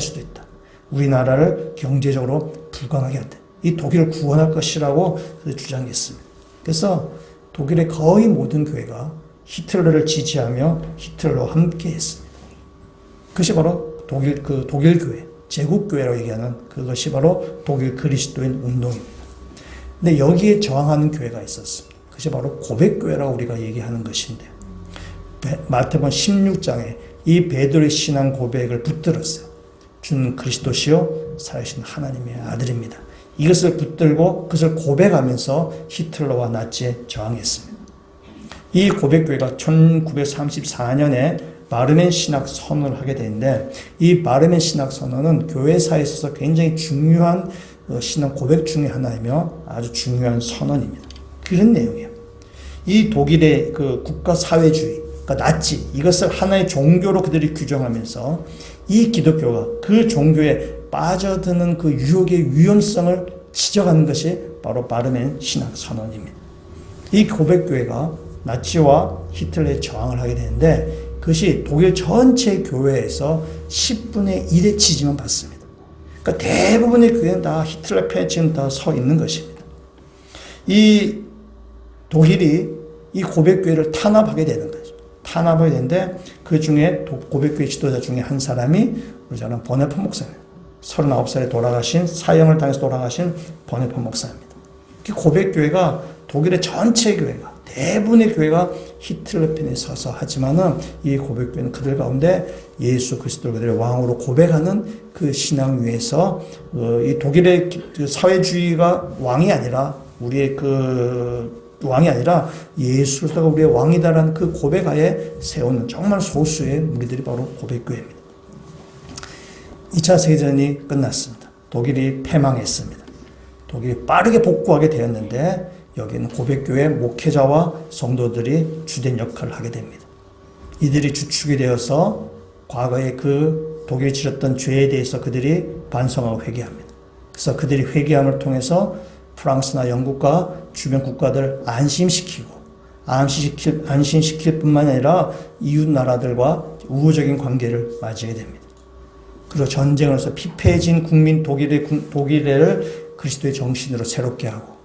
Speaker 1: 수도 있다. 우리나라를 경제적으로 불강하게 한다. 이 독일을 구원할 것이라고 주장했습니다. 그래서 독일의 거의 모든 교회가 히틀러를 지지하며 히틀러와 함께 했습니다. 그것이 바로 독일 교회, 제국교회라고 얘기하는 그것이 바로 독일 그리스도인 운동입니다. 근데 여기에 저항하는 교회가 있었습니다. 그것이 바로 고백교회라고 우리가 얘기하는 것인데요. 마태복음 16장에 이 베드로의 신앙 고백을 붙들었어요. 주는 그리스도시요 살아계신 하나님의 아들입니다. 이것을 붙들고 그것을 고백하면서 히틀러와 나치에 저항했습니다. 이 고백교회가 1934년에 바르멘 신학 선언을 하게 되는데 이 바르멘 신학 선언은 교회사에 있어서 굉장히 중요한 신앙 고백 중의 하나이며 아주 중요한 선언입니다. 그런 내용이에요. 이 독일의 그 국가 사회주의, 그러니까 나치, 이것을 하나의 종교로 그들이 규정하면서 이 기독교가 그 종교에 빠져드는 그 유혹의 위험성을 지적하는 것이 바로 바르멘 신학 선언입니다. 이 고백교회가 나치와 히틀러에 저항을 하게 되는데 그것이 독일 전체 교회에서 10분의 1의 지지만 받습니다. 그러니까 대부분의 교회는 다 히틀러 편에 지금 다 서 있는 것입니다. 이 독일이 이 고백교회를 탄압하게 되는 거죠. 탄압하게 되는데 그 중에 고백교회 지도자 중에 한 사람이 우리 잘 아는 버네폰 목사입니다. 39살에 돌아가신 사형을 당해서 돌아가신 버네폰 목사입니다. 그 고백교회가 독일의 전체 교회가 대부분의 교회가 히틀러 편에 서서 하지만은 이 고백교회는 그들 가운데 예수 그리스도를 그들의 왕으로 고백하는 그 신앙 위에서 이 독일의 사회주의가 왕이 아니라 우리의 왕이 아니라 예수 그리스도가 우리의 왕이다라는 그 고백하에 세우는 정말 소수의 무리들이 바로 고백교회입니다. 2차 세계대전이 끝났습니다. 독일이 패망했습니다. 독일이 빠르게 복구하게 되었는데 여기는 고백교회 목회자와 성도들이 주된 역할을 하게 됩니다. 이들이 주축이 되어서 과거에 그 독일이 지었던 죄에 대해서 그들이 반성하고 회개합니다. 그래서 그들이 회개함을 통해서 프랑스나 영국과 주변 국가들을 안심시킬 뿐만 아니라 이웃 나라들과 우호적인 관계를 맞이하게 됩니다. 그리고 전쟁을 해서 피폐해진 국민 독일을 그리스도의 정신으로 새롭게 하고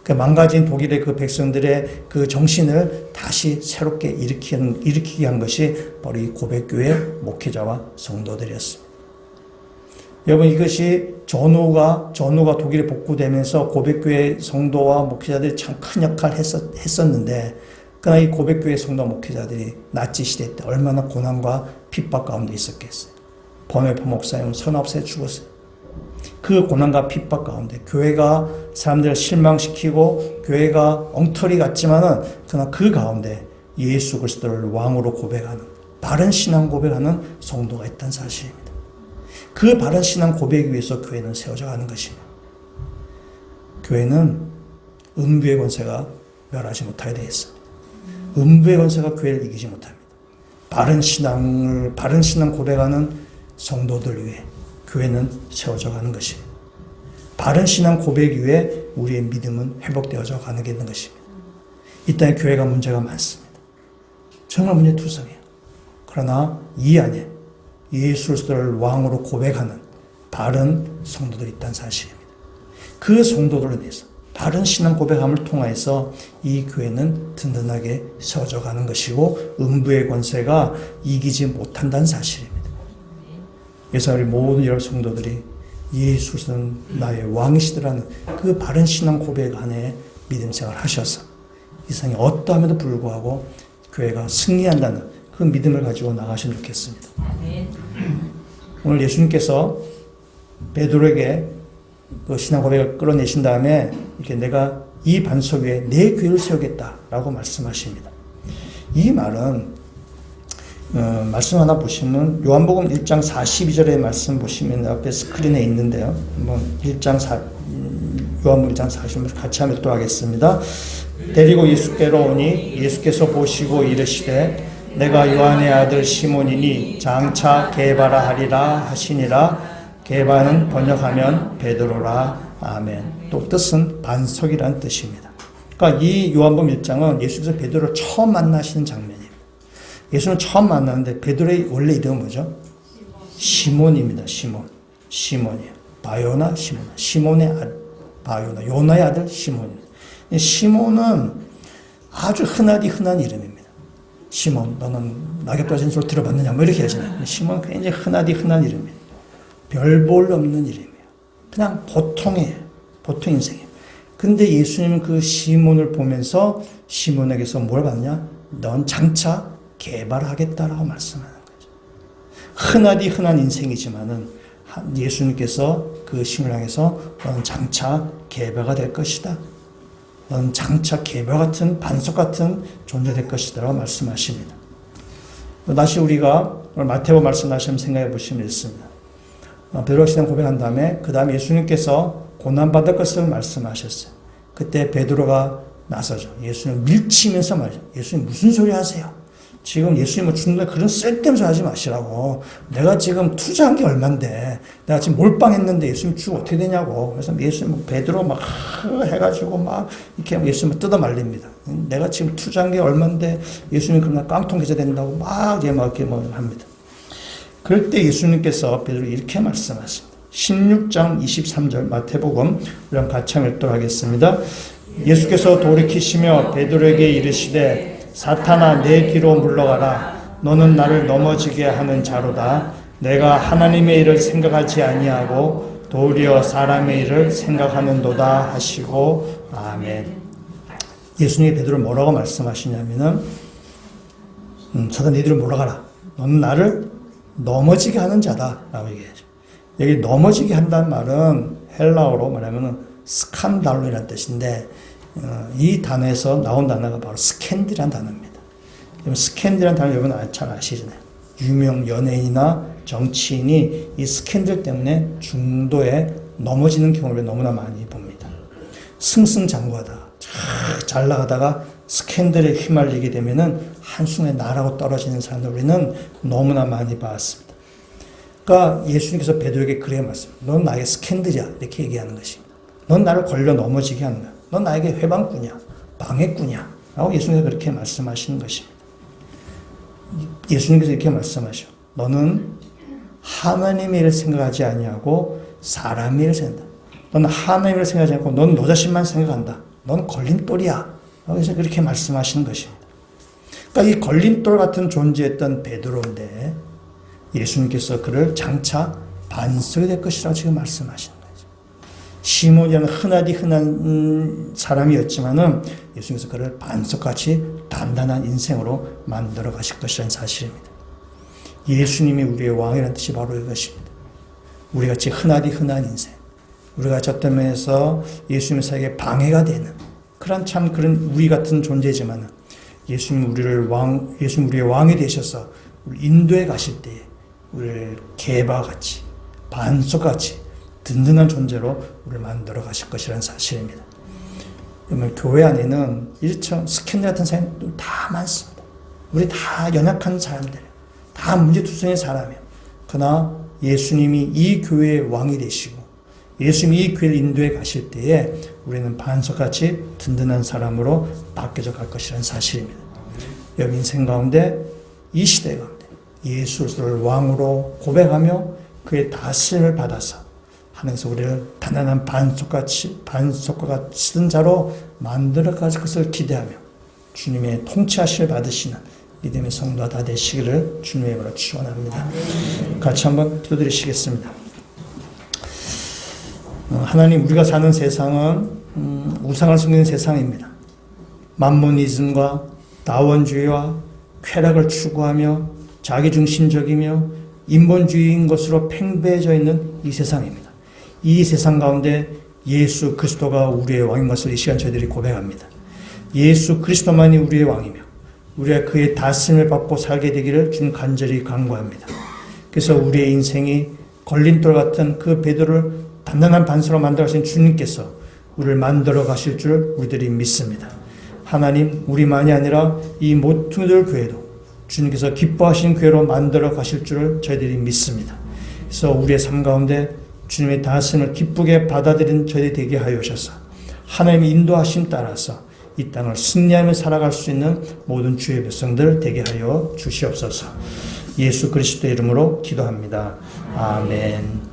Speaker 1: 그 망가진 독일의 그 백성들의 그 정신을 다시 새롭게 일으키게 한 것이 바로 이 고백교회 목회자와 성도들이었습니다. 여러분, 이것이 전후가 독일에 복구되면서 고백교회 성도와 목회자들이 참 큰 역할을 했었는데, 그러나 이 고백교회 성도 목회자들이 나치 시대 때 얼마나 고난과 핍박 가운데 있었겠어요. 버메포 목사님은 선업사에 죽었어요. 그 고난과 핍박 가운데 교회가 사람들을 실망시키고 교회가 엉터리 같지만은 그러나 그 가운데 예수 그리스도를 왕으로 고백하는 바른 신앙 고백하는 성도가 있다는 사실입니다. 그 바른 신앙 고백 위에서 교회는 세워져 가는 것입니다. 교회는 음부의 권세가 멸하지 못하게 되어 있습니다. 음부의 권세가 교회를 이기지 못합니다. 바른 신앙 고백하는 성도들 위해 교회는 세워져 가는 것입니다. 바른 신앙 고백 위에 우리의 믿음은 회복되어져 가는 게 있는 것입니다. 이 땅에 교회가 문제가 많습니다. 정말 문제투성이에요. 그러나 이 안에 예수 그리스도를 왕으로 고백하는 바른 성도들이 있다는 사실입니다. 그 성도들로 인해서 바른 신앙 고백함을 통해서 이 교회는 든든하게 세워져 가는 것이고 음부의 권세가 이기지 못한다는 사실입니다. 그래서 우리 모든 여러 성도들이 예수 그리스도는 나의 왕이시더라는 그 바른 신앙 고백 안에 믿음 생활을 하셔서 이 세상에 어떠함에도 불구하고 교회가 승리한다는 그 믿음을 가지고 나가시면 좋겠습니다. 오늘 예수님께서 베드로에게 그 신앙 고백을 끌어내신 다음에 이렇게 내가 이 반석 위에 내 교회를 세우겠다라고 말씀하십니다. 이 말은 말씀 하나 보시면 요한복음 1장 42절의 말씀 보시면 앞에 스크린에 있는데요. 한번 요한복음 1장 42절 같이 한번 읽도록하겠습니다. 데리고 예수께로 오니 예수께서 보시고 이르시되 내가 요한의 아들 시몬이니 장차 게바라 하리라 하시니라. 게바는 번역하면 베드로라. 아멘. 또 뜻은 반석이라는 뜻입니다. 그러니까 이 요한복음 1장은 예수께서 베드로를 처음 만나시는 장면입니다. 예수는 처음 만났는데 베드로의 원래 이름은 뭐죠? 시몬입니다. 시몬이에요. 바요나 시몬. 시몬의 아들 바요나. 요나의 아들 시몬입니다. 시몬은 아주 흔한 이름입니다. 시몬, 너는 낙엽 떨어진 소리 들어봤느냐? 뭐 이렇게 하잖아요. 시몬은 굉장히 흔한 이름입니다. 별 볼 없는 이름이에요. 그냥 보통 인생이에요. 근데 예수님은 그 시몬을 보면서 시몬에게서 뭘 받냐? 넌 장차 개발하겠다라고 말씀하는 거죠. 흔한 인생이지만은 예수님께서 그 시몬을 향해서 너는 장차 개발가 될 것이다. 너는 장차 개발 같은 반석 같은 존재 될 것이다라고 말씀하십니다. 다시 우리가 오늘 마태복음 말씀하시면 생각해 보시면 있습니다. 베드로가 신앙 고백한 다음에 그 다음에 예수님께서 고난받을 것을 말씀하셨어요. 그때 베드로가 나서죠. 예수님 밀치면서 말이죠. 예수님 무슨 소리 하세요? 지금 예수님을 죽는다 그런 쓸데없는 소리 하지 마시라고. 내가 지금 투자한 게 얼만데 내가 지금 몰빵했는데 예수님 죽으면 어떻게 되냐고. 그래서 예수님 베드로 막 해가지고 막 이렇게 예수님을 뜯어 말립니다. 내가 지금 투자한 게 얼만데 예수님 그러나 깡통 계좌 된다고 막 이렇게 합니다. 그럴 때 예수님께서 베드로에게 이렇게 말씀하십니다. 16장 23절 마태복음 우리 같이 한번 읽도록 하겠습니다. 예수께서 돌이키시며 베드로에게 이르시되 사탄아 내 뒤로 물러가라. 너는 나를 넘어지게 하는 자로다. 내가 하나님의 일을 생각하지 아니하고 도리어 사람의 일을 생각하는도다 하시고 아멘. 예수님이 베드로를 뭐라고 말씀하시냐면은 사탄 내 뒤로 물러가라. 너는 나를 넘어지게 하는 자다라고 얘기하죠. 여기 넘어지게 한다는 말은 헬라어로 말하면 스칸달로라는 뜻인데 이 단어에서 나온 단어가 바로 스캔들이라는 단어입니다. 스캔들이라는 단어 여러분 잘 아시잖아요. 유명 연예인이나 정치인이 이 스캔들 때문에 중도에 넘어지는 경우를 너무나 많이 봅니다. 승승장구하다 잘 나가다가 스캔들에 휘말리게 되면은 한순간에 나라고 떨어지는 사람들 우리는 너무나 많이 봤습니다. 그러니까 예수님께서 베드로에게 그래 말씀합니다. 넌 나에게 스캔들이야. 이렇게 얘기하는 것입니다. 넌 나를 걸려 넘어지게 하는 거야. 넌 나에게 회방꾼이야. 방해꾼이야. 라고 예수님께서 그렇게 말씀하시는 것입니다. 예수님께서 이렇게 말씀하셔. 너는 하나님의 일을 생각하지 아니하고 사람의 일을 생각한다. 너는 하나님의 일을 생각하지 않고 넌 너 자신만 생각한다. 넌 걸림돌이야. 그래서 그렇게 말씀하시는 것입니다. 그러니까 이 걸림돌 같은 존재였던 베드로인데 예수님께서 그를 장차 반석이 될 것이라고 지금 말씀하시는 거죠. 시몬이라는 흔한 사람이었지만은 예수님께서 그를 반석같이 단단한 인생으로 만들어 가실 것이라는 사실입니다. 예수님이 우리의 왕이라는 뜻이 바로 이것입니다. 우리같이 흔한 인생, 우리가 어떤 면에서 예수님의 사역에 방해가 되는 그런 우리 같은 존재지만 예수님 우리의 왕이 되셔서 우리 인도에 가실 때에 우리를 개와 같이 반석같이 든든한 존재로 우리를 만들어 가실 것이라는 사실입니다. 여러분 교회 안에는 일처럼 스캔들 같은 사람들 다 많습니다. 우리 다 연약한 사람들, 다 문제투성이의 사람이에요. 그러나 예수님이 이 교회의 왕이 되시고 예수님이 이 교회를 인도해 가실 때에 우리는 반석같이 든든한 사람으로 바뀌어져 갈 것이라는 사실입니다. 여러분 인생 가운데 이 시대 가운데 예수를 왕으로 고백하며 그의 다스림을 받아서 하나님께서 우리를 단단한 반석과 같은 자로 만들어 가실 것을 기대하며 주님의 통치하심을 받으시는 믿음의 성도가 다 되시기를 주님의 이름으로 축원합니다. 같이 한번 기도드리시겠습니다. 하나님, 우리가 사는 세상은 우상을 섬기는 세상입니다. 만모니즘과 다원주의와 쾌락을 추구하며 자기중심적이며 인본주의인 것으로 팽배해져 있는 이 세상입니다. 이 세상 가운데 예수 그리스도가 우리의 왕인 것을 이 시간 저희들이 고백합니다. 예수 그리스도만이 우리의 왕이며 우리가 그의 다스림을 받고 살게 되기를 주님 간절히 간구합니다. 그래서 우리의 인생이 걸림돌 같은 그 베드로를 단단한 반석으로 만들어 가신 주님께서 우리를 만들어 가실 줄 우리들이 믿습니다. 하나님, 우리만이 아니라 이 모퉁이들 교회도 주님께서 기뻐하신 교회로 만들어 가실 줄 저희들이 믿습니다. 그래서 우리의 삶 가운데 주님의 다스림을 기쁘게 받아들인 저희들이 되게 하여 주셔서 하나님의 인도하심 따라서 이 땅을 승리하며 살아갈 수 있는 모든 주의 백성들 되게 하여 주시옵소서. 예수 그리스도의 이름으로 기도합니다. 아멘.